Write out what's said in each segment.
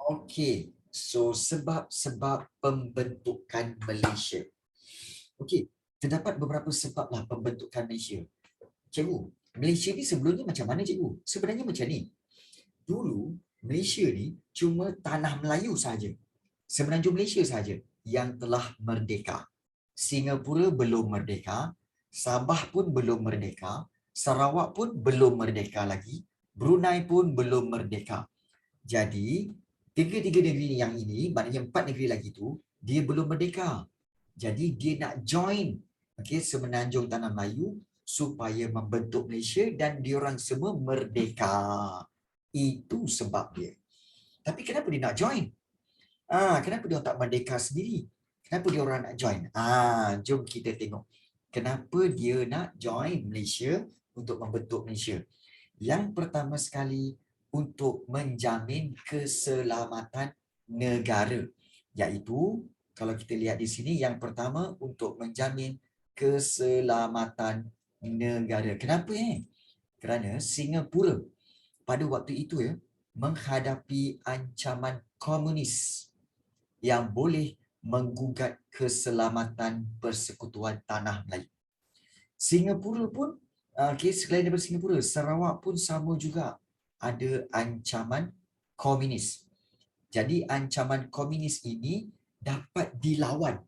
Okey. So sebab-sebab pembentukan Malaysia. Okey, terdapat beberapa sebablah pembentukan Malaysia. Cikgu, Malaysia ni sebelumnya macam mana cikgu? Sebenarnya macam ni. Dulu Malaysia ni cuma tanah Melayu saja. Semenanjung Malaysia saja yang telah merdeka. Singapura belum merdeka, Sabah pun belum merdeka, Sarawak pun belum merdeka lagi, Brunei pun belum merdeka. Jadi, tiga-tiga negeri yang ini, maknanya 4 negeri lagi tu, dia belum merdeka. Jadi, dia nak join semenanjung tanah Melayu supaya membentuk Malaysia dan diorang semua merdeka. Itu sebab dia. Tapi kenapa dia nak join? Kenapa dia tak merdeka sendiri? Kenapa dia orang nak join? Jom kita tengok. Kenapa dia nak join Malaysia untuk membentuk Malaysia? Yang pertama sekali, untuk menjamin keselamatan negara. Iaitu, kalau kita lihat di sini, yang pertama untuk menjamin keselamatan negara. Kenapa? Kerana Singapura pada waktu itu menghadapi ancaman komunis yang boleh menggugat keselamatan persekutuan tanah Melayu. Singapura pun, selain daripada Singapura, Sarawak pun sama juga ada ancaman komunis. Jadi ancaman komunis ini dapat dilawan,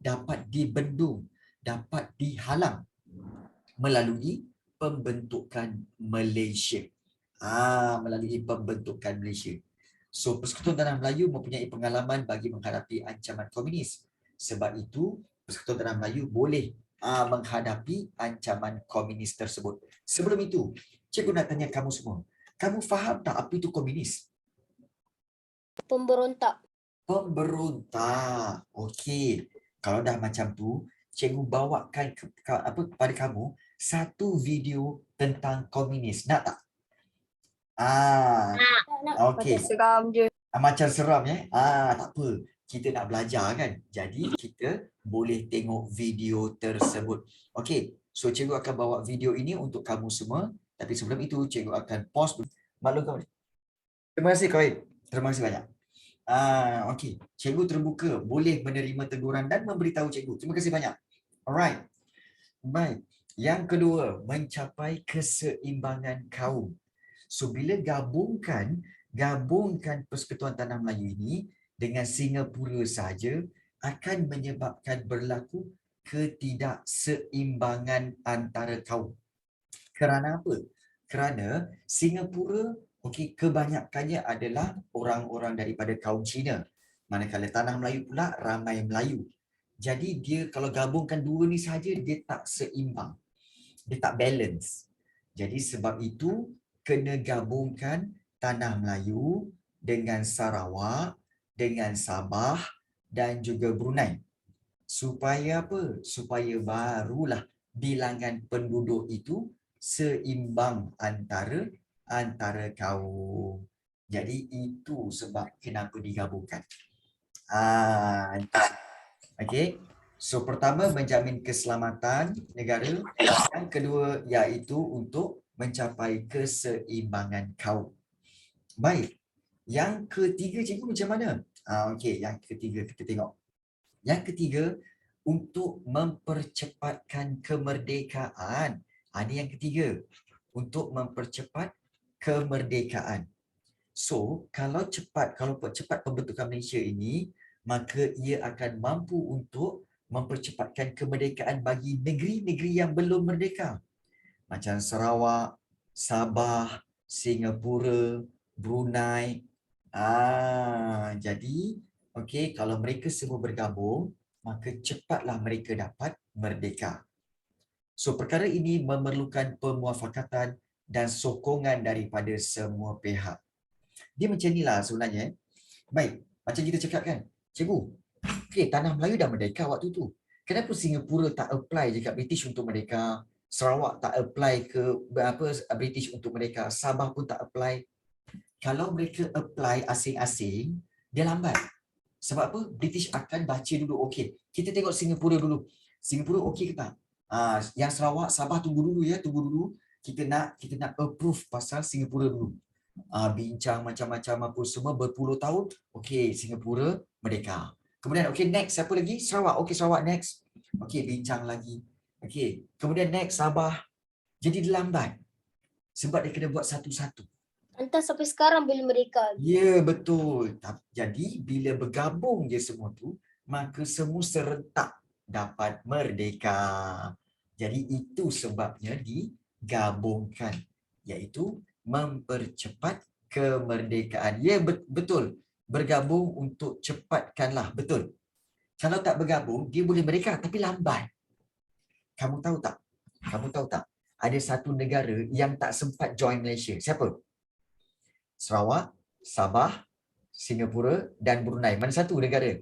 dapat dibendung, dapat dihalang melalui pembentukan Malaysia. Melalui pembentukan Malaysia. So, Persekutuan Tanah Melayu mempunyai pengalaman bagi menghadapi ancaman komunis. Sebab itu, Persekutuan Tanah Melayu boleh menghadapi ancaman komunis tersebut. Sebelum itu, cikgu nak tanya kamu semua. Kamu faham tak apa itu komunis? Pemberontak. Pemberontak. Okey. Kalau dah macam tu, cikgu bawakan kepada kamu satu video tentang komunis. Nak tak? Okey. Seram je. Macam seram tak apa. Kita nak belajar kan. Jadi kita boleh tengok video tersebut. Okey. So cikgu akan bawa video ini untuk kamu semua. Tapi sebelum itu cikgu akan pause dulu. Maklum kamu. Terima kasih Khair. Terima kasih banyak. Okey. Cikgu terbuka. Boleh menerima teguran dan memberitahu cikgu. Terima kasih banyak. Alright. Baik. Yang kedua, mencapai keseimbangan kaum. So bila gabungkan Persekutuan Tanah Melayu ini dengan Singapura saja akan menyebabkan berlaku ketidakseimbangan antara kaum. Kerana apa? Kerana Singapura kebanyakannya adalah orang-orang daripada kaum Cina. Manakala Tanah Melayu pula ramai Melayu. Jadi dia kalau gabungkan dua ni saja dia tak seimbang. Dia tak balance. Jadi sebab itu kena gabungkan Tanah Melayu dengan Sarawak, dengan Sabah dan juga Brunei. Supaya apa? Supaya barulah bilangan penduduk itu seimbang antara kaum. Jadi itu sebab kenapa digabungkan. Okey. So pertama menjamin keselamatan negara, yang kedua iaitu untuk mencapai keseimbangan kaum. Baik. Yang ketiga cikgu macam mana? Okey, yang ketiga kita tengok. Yang ketiga untuk mempercepatkan kemerdekaan. Ini yang ketiga. Untuk mempercepat kemerdekaan. So, kalau cepat pembentukan Malaysia ini, maka ia akan mampu untuk mempercepatkan kemerdekaan bagi negeri-negeri yang belum merdeka. Macam Sarawak, Sabah, Singapura, Brunei. Jadi, kalau mereka semua bergabung, maka cepatlah mereka dapat merdeka. So, perkara ini memerlukan pemuafakatan dan sokongan daripada semua pihak. Dia macam inilah sebenarnya. Baik, macam kita cakap kan, cikgu, Tanah Melayu dah merdeka waktu tu. Kenapa Singapura tak apply je kat British untuk merdeka? Sarawak tak apply ke British untuk merdeka? Sabah pun tak apply. Kalau mereka apply asing-asing, dia lambat. Sebab apa? British akan baca dulu. Okey, kita tengok Singapura dulu. Singapura okey ke tak? Yang Sarawak, Sabah tunggu dulu. Kita nak approve pasal Singapura dulu. bincang macam-macam apa semua berpuluh tahun. Okey, Singapura merdeka. Kemudian okey, next siapa lagi? Sarawak. Okey, Sarawak next. Okey, bincang lagi. Okey, kemudian next Sabah. Jadi dia lambat sebab dia kena buat satu-satu. Entah sampai sekarang bila mereka. Ya, betul. Jadi bila bergabung je semua tu, maka semua serentak dapat merdeka. Jadi itu sebabnya digabungkan, iaitu mempercepat kemerdekaan. Ya, betul. Bergabung untuk cepatkanlah, betul. Kalau tak bergabung, dia boleh merdeka tapi lambat. Kamu tahu tak? Kamu tahu tak? Ada satu negara yang tak sempat join Malaysia. Siapa? Sarawak, Sabah, Singapura dan Brunei. Mana satu negara?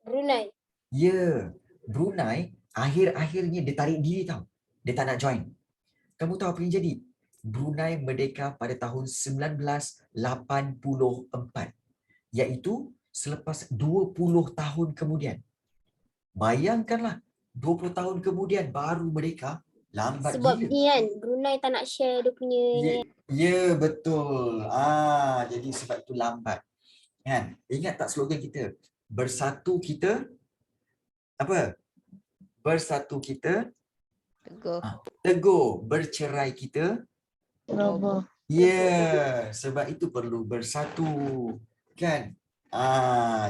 Brunei. Ya, Brunei akhir-akhirnya dia tarik diri tau. Dia tak nak join. Kamu tahu apa yang jadi? Brunei merdeka pada tahun 1984. Iaitu selepas 20 tahun kemudian. Bayangkanlah, 20 tahun kemudian baru merdeka. Lambat Sebab gila. ni kan, Brunei tak nak share dia punya ni. Ya, betul. Jadi sebab itu lambat. Kan? Ingat tak slogan kita? Bersatu kita apa? Bersatu kita Teguh. teguh, bercerai kita Roboh. sebab itu perlu bersatu. Kan?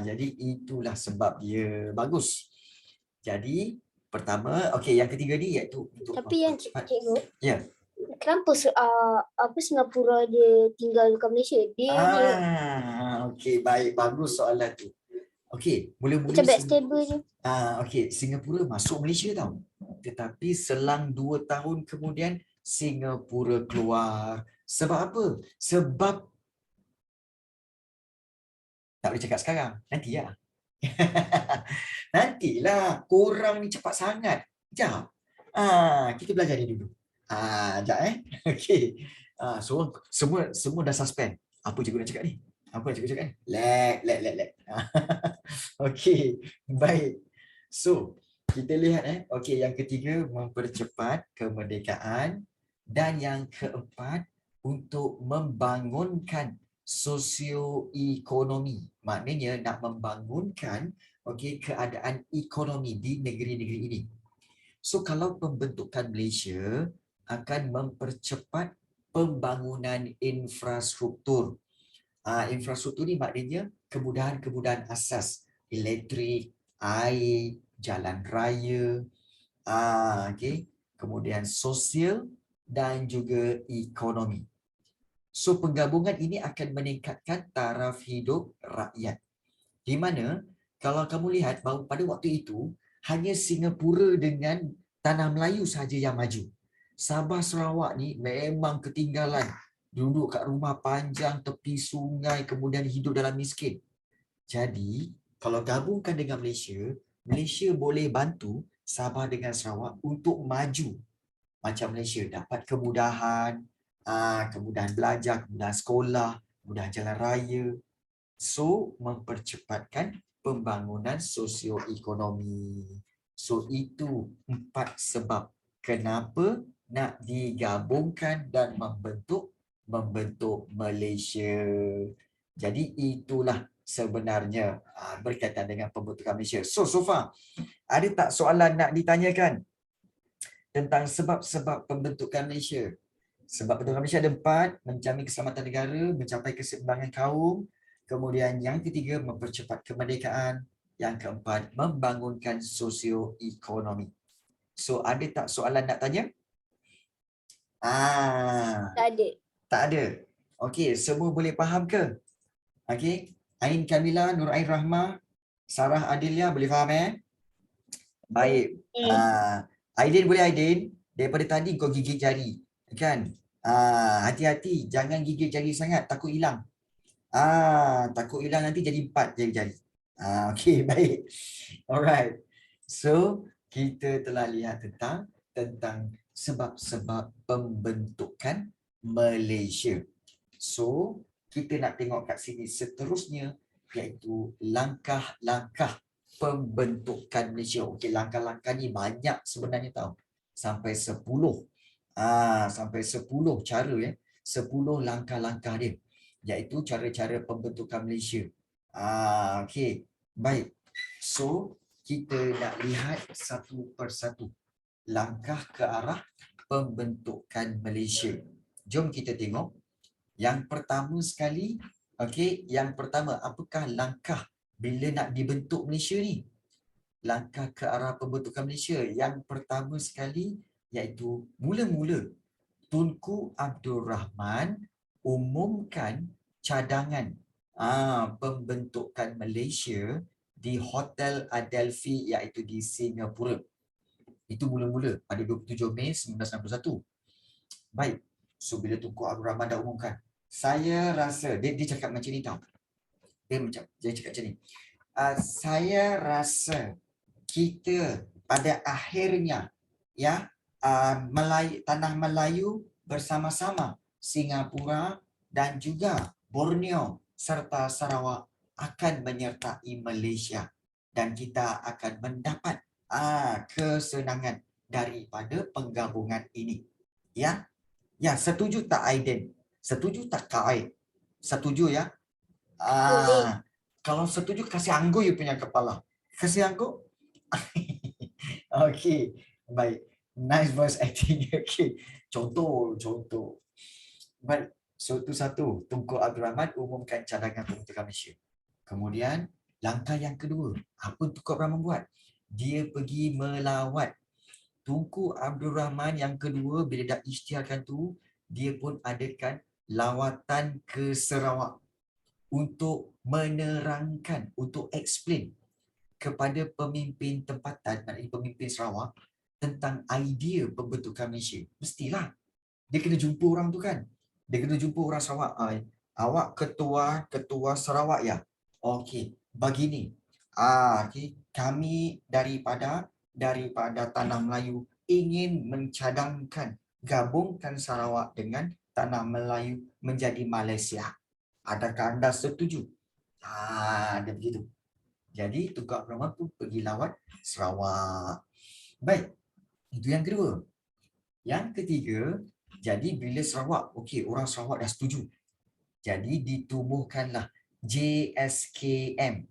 Jadi itulah sebab dia bagus. Jadi pertama, okey, yang ketiga ni iaitu untuk Tapi yang cikgu, Ya. kenapa Singapura dia tinggal dekat Malaysia? Dia ni Okey, baik, bagus soalan tu. Okey, mula-mula macam backstable je. okey, Singapura masuk Malaysia tau. Tetapi selang 2 tahun kemudian Singapura keluar. Sebab apa? Sebab tak boleh cakap sekarang. Nantilah. Nantilah. Korang ni cepat sangat. Sekejap. Kita belajar ni dulu. Sekejap Okey. So semua dah suspend. Apa cikgu nak cakap ni? Apa cikgu cakap ni? Lek. Okey. Baik. So, kita lihat okey, yang ketiga mempercepat kemerdekaan dan yang keempat untuk membangunkan sosioekonomi. Maknanya nak membangunkan keadaan ekonomi di negeri-negeri ini. So kalau pembentukan Malaysia akan mempercepat pembangunan infrastruktur. Infrastruktur ni maknanya kemudahan-kemudahan asas, elektrik, air, jalan raya, kemudian sosial dan juga ekonomi. So penggabungan ini akan meningkatkan taraf hidup rakyat. Di mana kalau kamu lihat bahawa pada waktu itu hanya Singapura dengan tanah Melayu sahaja yang maju. Sabah Sarawak ni memang ketinggalan. Duduk kat rumah panjang tepi sungai kemudian hidup dalam miskin. Jadi kalau gabungkan dengan Malaysia, Malaysia boleh bantu Sabah dengan Sarawak untuk maju. Macam Malaysia dapat kemudahan, kemudahan belajar, kemudahan sekolah, kemudahan jalan raya. So, mempercepatkan pembangunan sosioekonomi. So, itu 4 sebab kenapa nak digabungkan dan membentuk Malaysia. Jadi, itulah sebenarnya berkaitan dengan pembentukan Malaysia. So far, ada tak soalan nak ditanyakan tentang sebab-sebab pembentukan Malaysia? Sebab pembentukan Malaysia ada 4, menjamin keselamatan negara, mencapai keseimbangan kaum, kemudian yang ketiga mempercepat kemerdekaan, yang keempat membangunkan sosioekonomi. So ada tak soalan nak tanya? Tak ada. Tak ada. Okey, semua boleh faham ke? Okey, Ain Kamila, Nur Ain Rahmah, Sarah Adilia boleh faham Baik. Aidin boleh Aidin? Daripada tadi kau gigit jari, kan? Hati-hati, jangan gigit jari sangat, takut hilang. Takut hilang nanti jadi 4 jari-jari. Okey, baik. Alright. So, kita telah lihat tentang sebab-sebab pembentukan Malaysia. So, kita nak tengok kat sini seterusnya iaitu langkah-langkah pembentukan Malaysia. Okey, langkah-langkah ni banyak sebenarnya tahu. Sampai 10. Sampai 10 cara 10 langkah-langkah dia. iaitu cara-cara pembentukan Malaysia. Okey. Baik. So, kita nak lihat satu persatu langkah ke arah pembentukan Malaysia. Jom kita tengok. Yang pertama sekali, okey, yang pertama, apakah langkah bila nak dibentuk Malaysia ni? Langkah ke arah pembentukan Malaysia. Yang pertama sekali iaitu mula-mula Tunku Abdul Rahman umumkan cadangan pembentukan Malaysia di Hotel Adelphi iaitu di Singapura. Itu mula-mula pada 27 Mei 1961. Baik. So bila Tunku Abdul Rahman dah umumkan, saya rasa dia cakap macam ni tau. Dia cakap macam ni. Saya rasa kita pada akhirnya ya tanah Melayu bersama-sama Singapura dan juga Borneo serta Sarawak akan menyertai Malaysia dan kita akan mendapat kesenangan daripada penggabungan ini. Ya, setuju tak Aiden? Setuju tak Kak Aid? Setuju ya? Kalau setuju kasih anggur you punya kepala. Kasih anggur? Okey, baik. Nice voice acting. Okey. Contoh. Baik. So itu satu, Tunku Abdul Rahman umumkan cadangan pembentukan Malaysia. Kemudian langkah yang kedua, apa Tunku Abdul Rahman buat? Dia pergi melawat. Tunku Abdul Rahman yang kedua bila dah isytiharkan tu, dia pun adakan lawatan ke Sarawak untuk menerangkan, untuk explain kepada pemimpin tempatan, maknanya pemimpin Sarawak tentang idea pembentukan Malaysia. Mestilah dia kena jumpa orang tu kan. Dia kena jumpa orang Sarawak. Awak ketua Sarawak ya? Okey, begini. Okay. Kami daripada Tanah Melayu ingin mencadangkan gabungkan Sarawak dengan Tanah Melayu menjadi Malaysia. Adakah anda setuju? Dia begitu. Jadi Tunku Abdul Rahman pun pergi lawat Sarawak. Baik, itu yang kedua. Yang ketiga, jadi bila Sarawak, okey, orang Sarawak dah setuju. Jadi ditubuhkanlah JSKM.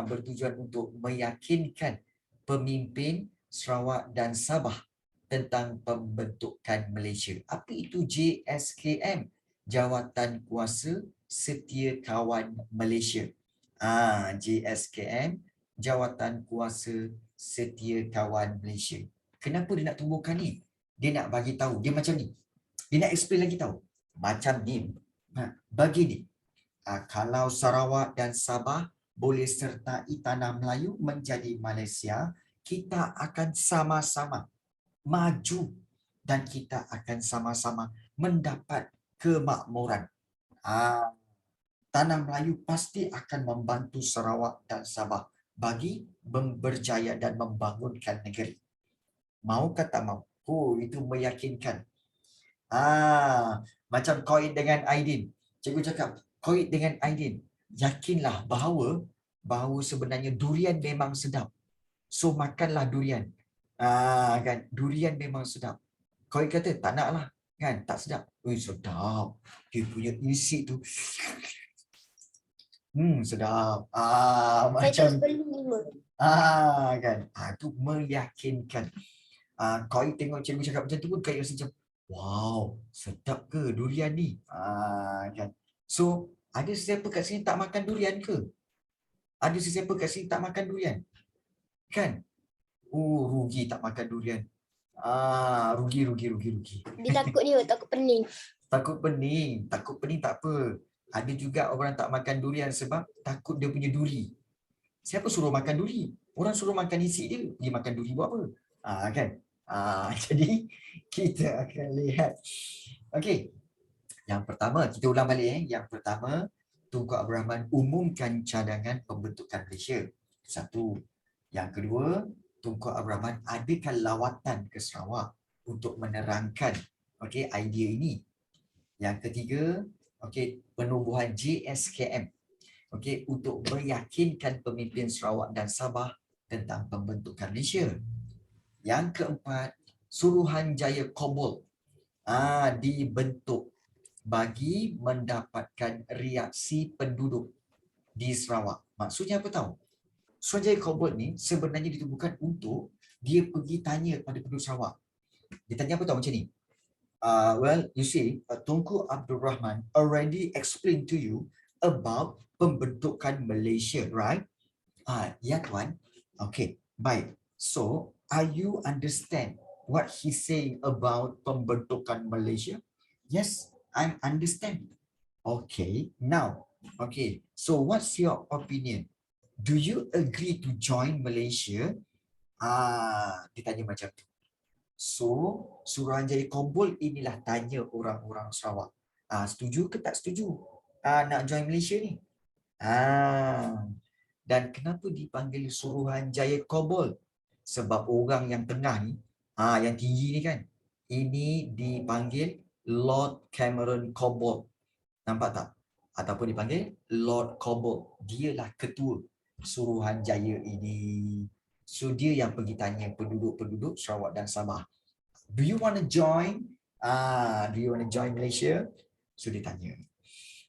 Bertujuan untuk meyakinkan pemimpin Sarawak dan Sabah tentang pembentukan Malaysia. Apa itu JSKM? Jawatan Kuasa Setia Kawan Malaysia. JSKM, Jawatan Kuasa Setia Kawan Malaysia. Kenapa dia nak tumbuhkan ni? Dia nak bagi tahu, dia macam ni. Dia nak explain lagi tahu. Macam ni. Begini. Kalau Sarawak dan Sabah boleh sertai Tanah Melayu menjadi Malaysia, kita akan sama-sama maju dan kita akan sama-sama mendapat kemakmuran. Tanah Melayu pasti akan membantu Sarawak dan Sabah bagi berjaya dan membangunkan negeri. Mau kata mau? Itu meyakinkan. Macam Koid dengan Aidin. Cikgu cakap, Koid dengan Aidin, yakinlah bahawa sebenarnya durian memang sedap. So makanlah durian. Kan, durian memang sedap. Koid kata, tak nak lah. Kan, tak sedap. Sedap. Dia punya isi tu. Sedap. Macam kan. Itu meyakinkan. Kau tengok cikgu cakap macam tu pun kau rasa macam, wow, sedap ke durian ni? Kan. So, ada sesiapa kat sini tak makan durian ke? Ada sesiapa kat sini tak makan durian? Kan? Rugi tak makan durian. Rugi. Dia takut dia, takut pening. Takut pening tak apa. Ada juga orang tak makan durian sebab takut dia punya duri. Siapa suruh makan duri? Orang suruh makan isi dia. Dia makan duri buat apa? Kan? Jadi kita akan lihat. Okey. Yang pertama, kita ulang balik. Yang pertama, Tunku Abdul Rahman umumkan cadangan pembentukan Malaysia. Satu. Yang kedua, Tunku Abdul Rahman adakan lawatan ke Sarawak untuk menerangkan idea ini. Yang ketiga, penubuhan JSKM untuk meyakinkan pemimpin Sarawak dan Sabah tentang pembentukan Malaysia. Yang keempat, Suruhanjaya Kobul dibentuk bagi mendapatkan reaksi penduduk di Sarawak. Maksudnya apa tahu? Suruhanjaya Cobalt ni sebenarnya ditubuhkan untuk dia pergi tanya pada penduduk Sarawak. Dia tanya apa tahu macam ni? Well, you see, Tunku Abdul Rahman already explained to you about pembentukan Malaysia, right? Ya tuan. Okay, baik. So, are you understand what he's saying about pembentukan Malaysia? Yes, I understand. Okay, now, okay. So, what's your opinion? Do you agree to join Malaysia? Ditanya macam tu. So, Suruhanjaya Cobalt inilah tanya orang-orang Sarawak. Setuju ke tak setuju? Nak join Malaysia ni? Dan kenapa dipanggil Suruhanjaya Cobalt? Sebab orang yang tengah ni, yang tinggi ni kan, ini dipanggil Lord Cameron Cobalt. Nampak tak? Ataupun dipanggil Lord Cobalt. Dialah ketua Suruhanjaya ini. So dia yang pergi tanya penduduk-penduduk Sarawak dan Sabah. Do you want to join? Do you want to join Malaysia? So dia tanya.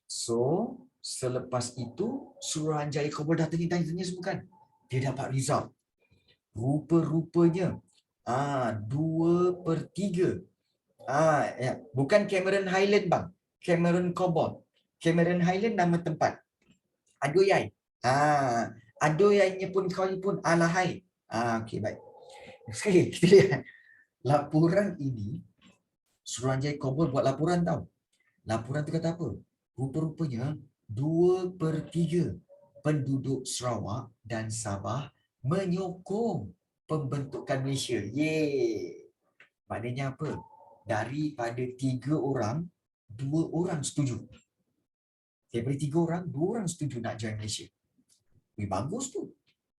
So selepas itu Suruhanjaya Cobalt dah tanya semua kan. Dia dapat result. Rupa-rupanya 2/3. Ya. Bukan Cameron Highland bang. Cameron Cobalt. Cameron Highland nama tempat. Adoyai. Adoyainya pun kau pun Alahai. Okey baik. Okay, kita lihat. Laporan ini Suruhanjaya Cobalt buat laporan tau. Laporan tu kata apa? Rupa-rupanya 2/3 penduduk Sarawak dan Sabah menyokong pembentukan Malaysia. Yeay. Maknanya apa? Daripada 3 orang, 2 orang setuju. Daripada 3 orang, 2 orang setuju nak join Malaysia. Bagus tu.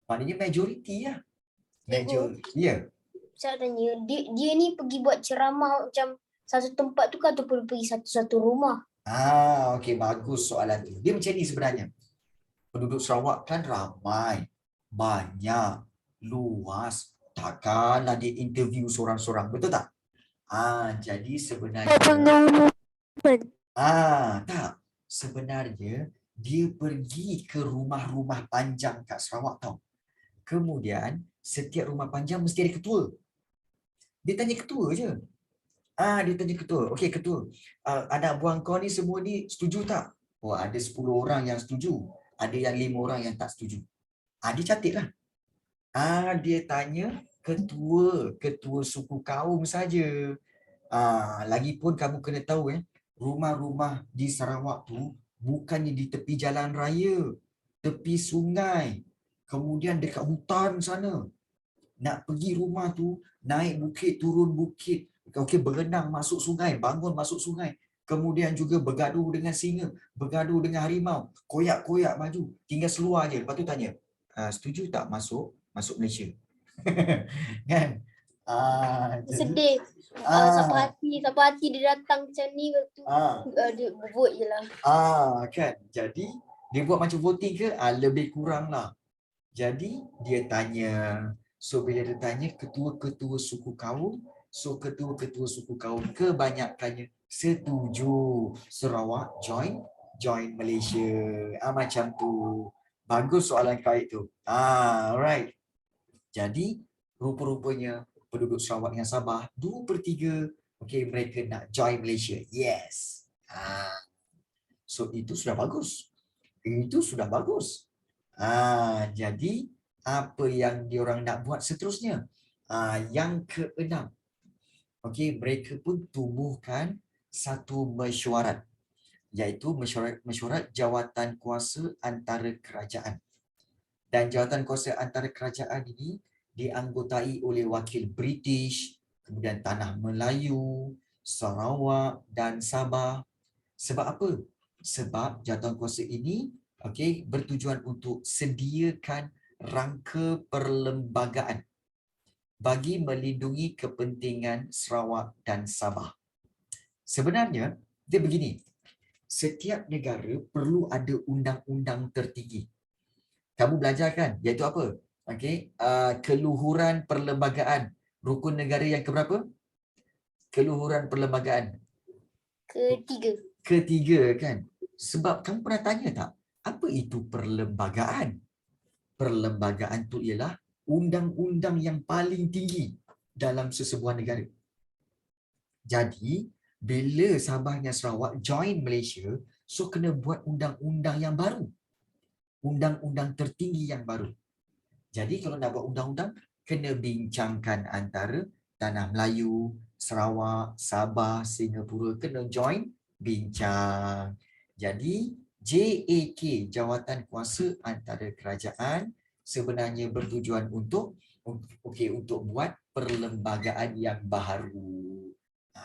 Maknanya majoriti lah. Majoriti. Ya. Saya tanya, dia ni pergi buat ceramah macam satu tempat tu ke ataupun pergi satu-satu rumah? Okey, bagus soalan tu. Dia macam ni sebenarnya. Penduduk Sarawak kan ramai, banyak, luas. Takkanlah dia interview seorang-seorang, betul tak? Jadi sebenarnya tak. Sebenarnya dia pergi ke rumah-rumah panjang kat Sarawak tau. Kemudian setiap rumah panjang mesti ada ketua. Dia tanya ketua je. Dia tanya ketua. Okey ketua. Anak buah kau ni semua ni setuju tak? Oh, ada 10 orang yang setuju. Ada yang 5 orang yang tak setuju. Dia catatlah. Dia tanya ketua suku kaum saja. Lagipun kamu kena tahu rumah-rumah di Sarawak tu bukannya di tepi jalan raya, tepi sungai. Kemudian dekat hutan sana. Nak pergi rumah tu, naik bukit, turun bukit. Okey, berenang masuk sungai, bangun masuk sungai. Kemudian juga bergaduh dengan singa, bergaduh dengan harimau. Koyak-koyak maju. Tinggal seluar je. Lepas tu tanya, setuju tak masuk Malaysia? Kan? Jadi, Sedih. Siapa hati dia datang macam ni, lepas tu dia vote je lah. kan? Jadi, dia buat macam voting ke? Lebih kurang lah. Jadi, dia tanya. So, bila dia tanya ketua-ketua suku kaum, so ketua-ketua suku kaum kebanyakannya setuju Sarawak join Malaysia. Macam tu. Bagus soalan kau itu. Alright. Jadi, rupa-rupanya penduduk Sarawak yang Sabah 2/3 okey mereka nak join Malaysia. Yes. So itu sudah bagus. Itu sudah bagus. Jadi apa yang diorang nak buat seterusnya? Yang keenam. Okey, mereka pun tubuhkan satu mesyuarat, iaitu mesyuarat jawatan kuasa antara kerajaan. Dan jawatan kuasa antara kerajaan ini dianggotai oleh wakil British, kemudian Tanah Melayu, Sarawak dan Sabah. Sebab apa? Sebab jawatan kuasa ini bertujuan untuk sediakan rangka perlembagaan bagi melindungi kepentingan Sarawak dan Sabah. Sebenarnya, dia begini. Setiap negara perlu ada undang-undang tertinggi. Kamu belajar kan? Iaitu apa? Keluhuran perlembagaan. Rukun negara yang keberapa? Keluhuran perlembagaan. Ketiga. ketiga kan. Sebab kamu pernah tanya tak, apa itu perlembagaan? Perlembagaan tu ialah undang-undang yang paling tinggi dalam sesebuah negara. Jadi, bila Sabahnya Sarawak join Malaysia, so kena buat undang-undang yang baru. Undang-undang tertinggi yang baru. Jadi kalau nak buat undang-undang, kena bincangkan antara Tanah Melayu, Sarawak, Sabah, Singapura, kena join, bincang. Jadi JAK, Jawatan Kuasa Antara Kerajaan, sebenarnya bertujuan untuk untuk buat perlembagaan yang baru.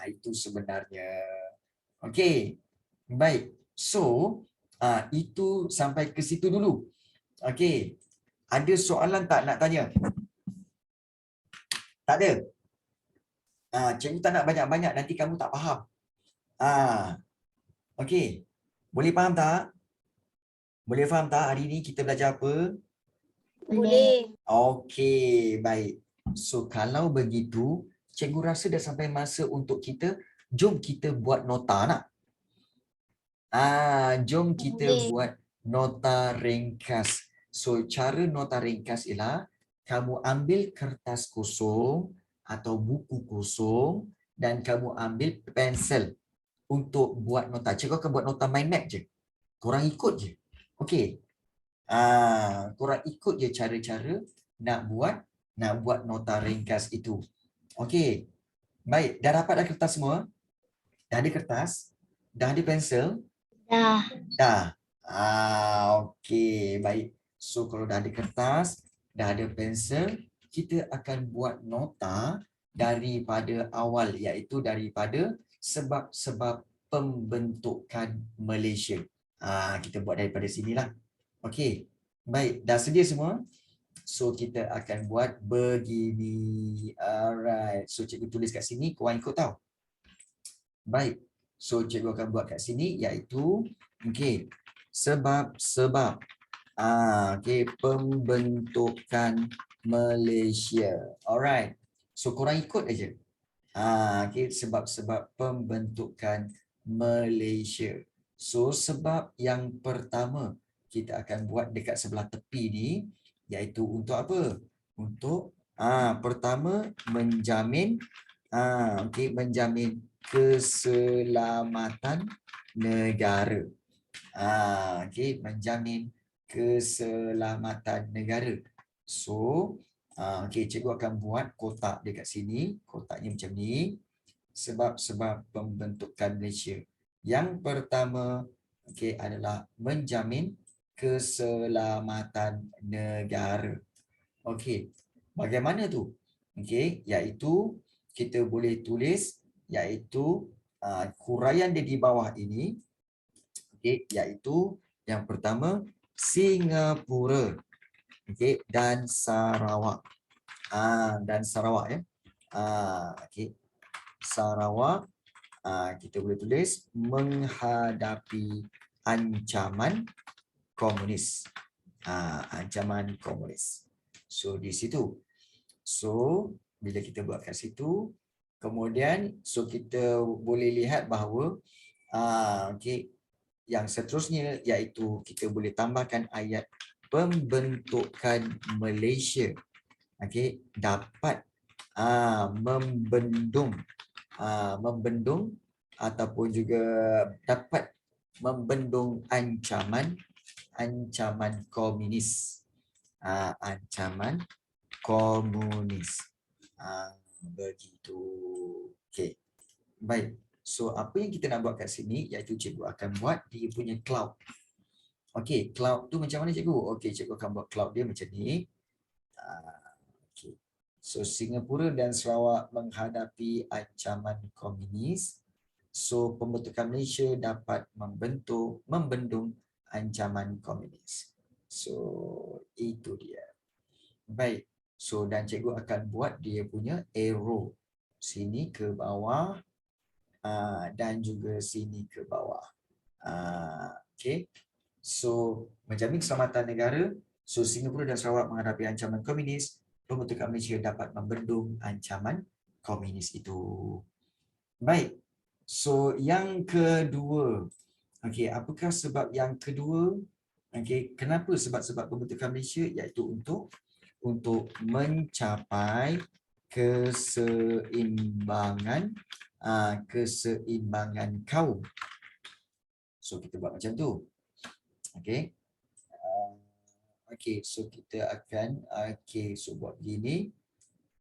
Itu sebenarnya. Okey. Baik. So, itu sampai ke situ dulu. Okey. Ada soalan tak nak tanya? Tak ada? Cikgu tak nak banyak-banyak, nanti kamu tak faham. Okey. Boleh faham tak? Boleh faham tak hari ni kita belajar apa? Boleh. Okey, baik. So, kalau begitu, cikgu rasa dah sampai masa untuk kita, jom kita buat nota nak? Jom kita Boleh. buat nota ringkas. So, cara nota ringkas ialah kamu ambil kertas kosong atau buku kosong dan kamu ambil pensel untuk buat nota. Cikgu akan buat nota mind map je. Korang ikut je. Okey. Korang ikut je cara-cara nak buat nota ringkas itu. Okey. Baik, dah dapat dah kertas semua? Dah ada kertas? Dah ada pensel? Dah. Dah. Okey, baik. So kalau dah ada kertas, dah ada pensel, kita akan buat nota daripada awal, iaitu daripada sebab-sebab pembentukan Malaysia. Kita buat daripada sinilah. Okey. Baik, dah sedia semua? So kita akan buat begini. Alright. So cikgu tulis kat sini, korang ikut tau. Baik. So cikgu akan buat kat sini iaitu okey, sebab-sebab okey, pembentukan Malaysia. Alright. So korang ikut aja. Okey, sebab-sebab pembentukan Malaysia. So sebab yang pertama kita akan buat dekat sebelah tepi ni iaitu untuk apa? Untuk pertama menjamin okey, menjamin keselamatan negara. Okey, menjamin keselamatan negara. So, okey, cikgu akan buat kotak dekat sini. Kotaknya macam ni. Sebab-sebab pembentukan Malaysia. Yang pertama, okey, adalah menjamin keselamatan negara. Okey, bagaimana tu? Okey, iaitu kita boleh tulis iaitu huraian dia di bawah ini. Okey, iaitu yang pertama Singapura, okey, dan Sarawak. Dan Sarawak ya. Okey. Sarawak, kita boleh tulis menghadapi ancaman komunis. Ancaman komunis. So di situ. So bila kita buat kat situ, kemudian so kita boleh lihat bahawa okey, yang seterusnya iaitu kita boleh tambahkan ayat pembentukan Malaysia. Okey, dapat membendung ataupun juga dapat membendung ancaman komunis. Ancaman komunis. Begitu. Okey. Baik. So apa yang kita nak buat kat sini iaitu cikgu akan buat dia punya cloud. Okey, cloud tu macam mana cikgu? Okey, cikgu akan buat cloud dia macam ni. Okey. So Singapura dan Sarawak menghadapi ancaman komunis. So pembentukan Malaysia dapat membendung ancaman komunis. So itu dia. Baik. So dan cikgu akan buat dia punya arrow sini ke bawah dan juga sini ke bawah. Okey. So menjamin keselamatan negara. So Singapura dan Sarawak menghadapi ancaman komunis. Pembentukan Malaysia dapat membendung ancaman komunis itu. Baik. So yang kedua, okey, apakah sebab yang kedua? Okey, kenapa sebab-sebab pembentukan Malaysia? Iaitu untuk mencapai keseimbangan keseimbangan kaum. So kita buat macam tu. Okey. Okey, so kita akan so buat begini.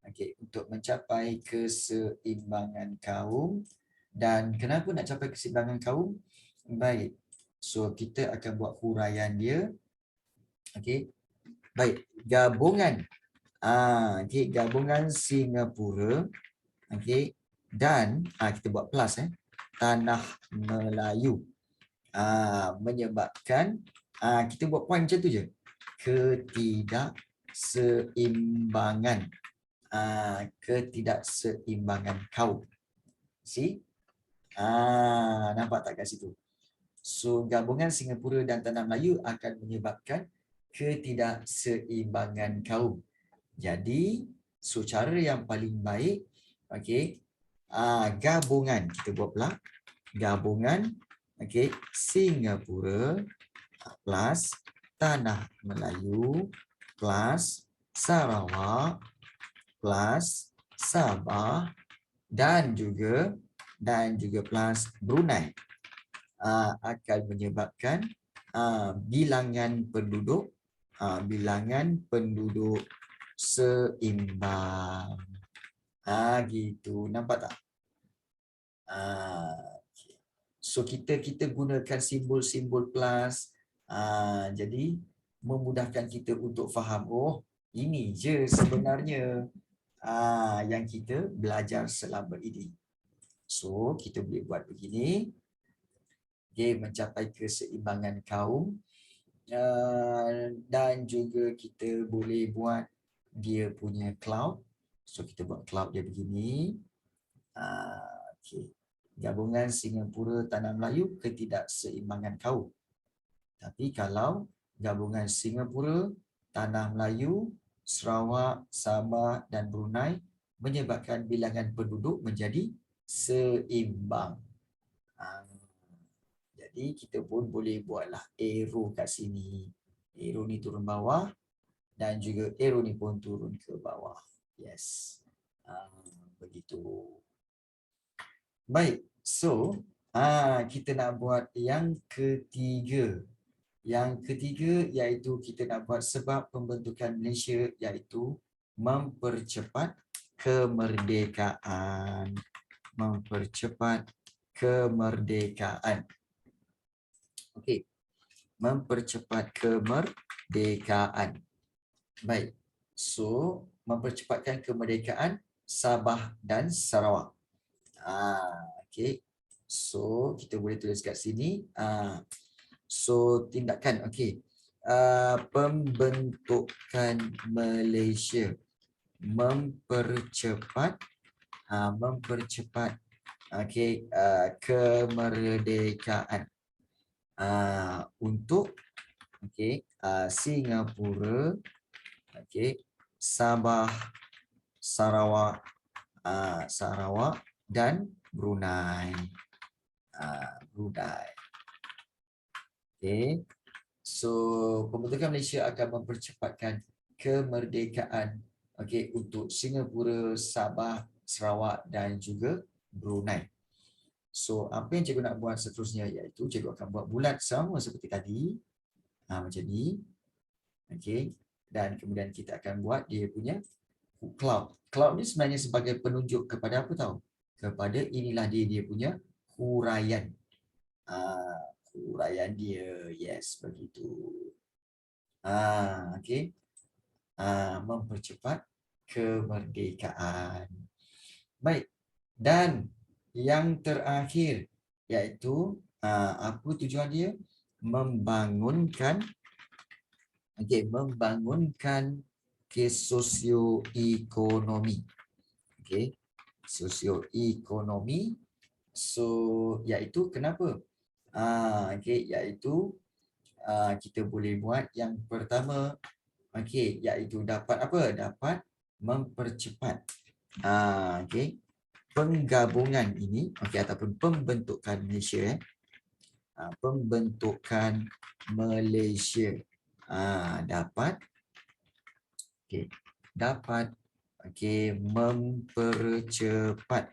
Okey, untuk mencapai keseimbangan kaum. Dan kenapa nak capai keseimbangan kaum? Baik. So kita akan buat huraian dia. Okey. Baik, gabungan okey, gabungan Singapura, okey, dan kita buat plus Tanah Melayu menyebabkan kita buat point macam tu je. Ketidakseimbangan ketidakseimbangan kaum. See? Nampak tak kat situ? So gabungan Singapura dan Tanah Melayu akan menyebabkan ketidakseimbangan kaum. Jadi, so cara yang paling baik, okey, gabungan, kita buat pula, gabungan, okey, Singapura plus Tanah Melayu plus Sarawak plus Sabah dan juga plus Brunei akan menyebabkan bilangan penduduk seimbang. Gitu. Nampak tak? Okay. So kita gunakan simbol-simbol plus. Jadi memudahkan kita untuk faham, oh ini je sebenarnya yang kita belajar selama ini. So kita boleh buat begini. Okay, mencapai keseimbangan kaum. Dan juga kita boleh buat dia punya cloud. So kita buat cloud dia begini. Okay. Gabungan Singapura Tanah Melayu ketidakseimbangan kaum. Tapi kalau gabungan Singapura Tanah Melayu, Sarawak, Sabah dan Brunei menyebabkan bilangan penduduk menjadi seimbang. Jadi kita pun boleh buatlah arrow kat sini. Arrow ni turun bawah dan juga arrow ni pun turun ke bawah. Yes. Begitu. Baik. So, kita nak buat yang ketiga. Yang ketiga iaitu kita nak buat sebab pembentukan Malaysia iaitu mempercepat kemerdekaan. Mempercepat kemerdekaan. Okey. Mempercepat kemerdekaan. Baik. So, mempercepatkan kemerdekaan Sabah dan Sarawak. Okey. So, kita boleh tulis kat sini. So, tindakan. Okey. Pembentukan Malaysia mempercepat okey, kemerdekaan. Untuk okey, Singapura, okey, Sabah, Sarawak dan Brunei. Brunei. Okey. So pembentukan Malaysia akan mempercepatkan kemerdekaan okey untuk Singapura, Sabah, Sarawak dan juga Brunei. So, apa yang cikgu nak buat seterusnya iaitu cikgu akan buat bulat sama seperti tadi. Macam ni. Okey. Dan kemudian kita akan buat dia punya cloud. Cloud ni sebenarnya sebagai penunjuk kepada apa tahu? Kepada inilah dia punya huraian. Huraian dia. Yes, begitu. Okey. Mempercepat kemerdekaan. Baik. Dan yang terakhir iaitu apa tujuan dia? Membangunkan sosioekonomi. Okey. Sosioekonomi. So iaitu kenapa? Okey, iaitu kita boleh buat yang pertama iaitu dapat apa? Dapat mempercepat. Okey. penggabungan ini, okey, ataupun pembentukan Malaysia, pembentukan Malaysia dapat, okey, dapat, okey, mempercepat,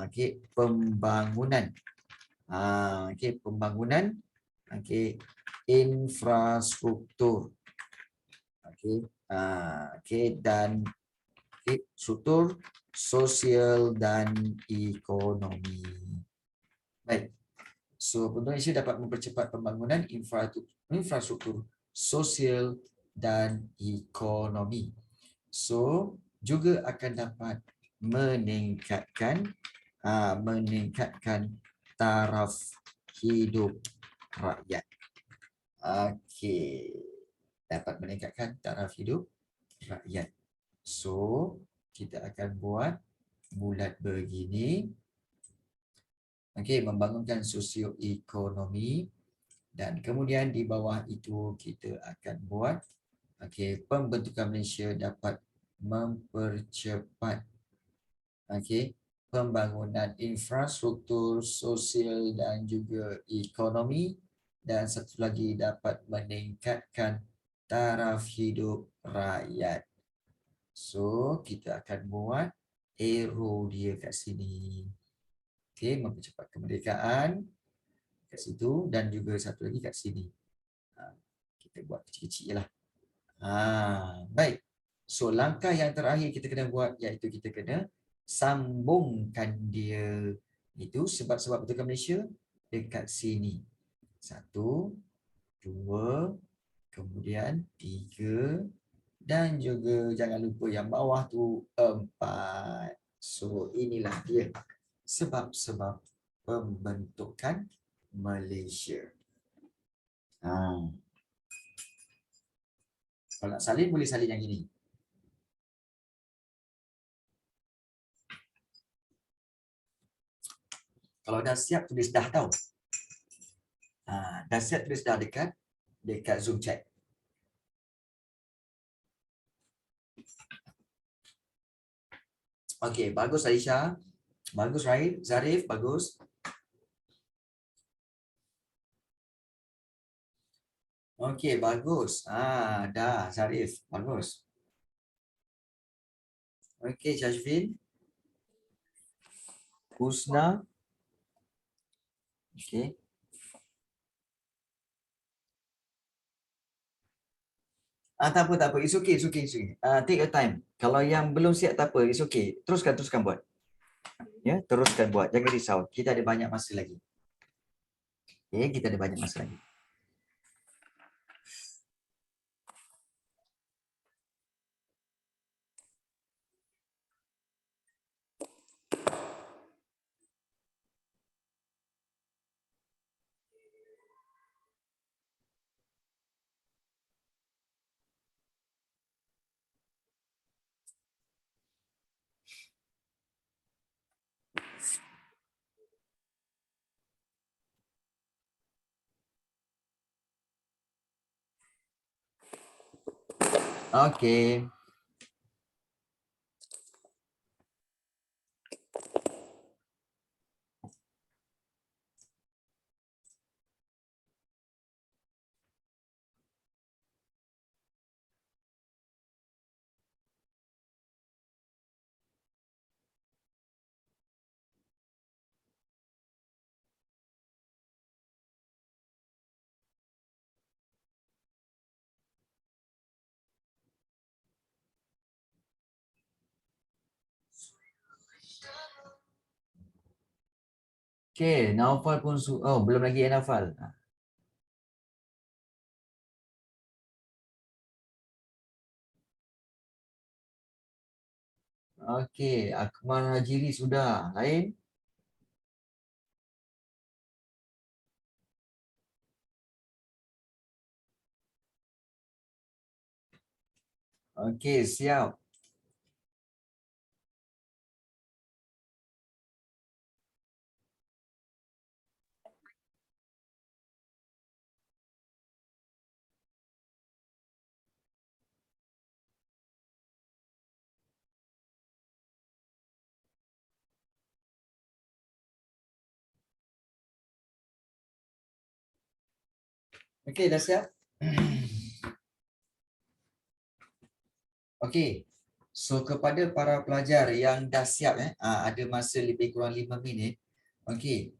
okey, pembangunan, okey, pembangunan, okey, infrastruktur, okey, okey, dan okey, struktur sosial dan ekonomi. Baik. So, Indonesia dapat mempercepat pembangunan infrastruktur sosial dan ekonomi. So, juga akan dapat meningkatkan taraf hidup rakyat. Okey. Dapat meningkatkan taraf hidup rakyat. So, kita akan bulat begini. Okey, membangunkan sosioekonomi, dan kemudian di bawah itu kita akan buat okey, pembentukan Malaysia dapat mempercepat okey, pembangunan infrastruktur sosial dan juga ekonomi, dan satu lagi dapat meningkatkan taraf hidup rakyat. So, kita akan buat arrow dia kat sini. Okey, mempercepat kemerdekaan kat situ, dan juga satu lagi kat sini. Kita buat kecil-kecil lah. Baik. So, langkah yang terakhir kita kena buat iaitu kita kena sambungkan dia. Itu sebab-sebab bentukan Malaysia dekat sini. 1, 2, kemudian 3, dan juga jangan lupa yang bawah tu 4. So, inilah dia sebab-sebab pembentukan Malaysia. Kalau nak salin, boleh salin yang ini. Kalau dah siap, tulis dah tau. Dah siap, tulis dah dekat Zoom chat. Okey, bagus Aisyah. Bagus Rahim. Zarif, bagus. Okey, bagus. Dah Zarif, bagus. Okey, Syazfin. Husna. Okey. Tak apa, tak apa. It's okay, it's okay, it's okay. Take your time. Kalau yang belum siap tak apa, it's okay. Teruskan buat. Ya, teruskan buat. Jangan risau. Kita ada banyak masa lagi. Okay, kita ada banyak masa lagi. Okey. Okey, Naufal pun belum lagi ya Naufal. Okey, Akmal Hajiri sudah. Lain? Okey, siap. Okey, dah siap? Okey. So kepada para pelajar yang dah siap ada masa lebih kurang 5 minit. Okey.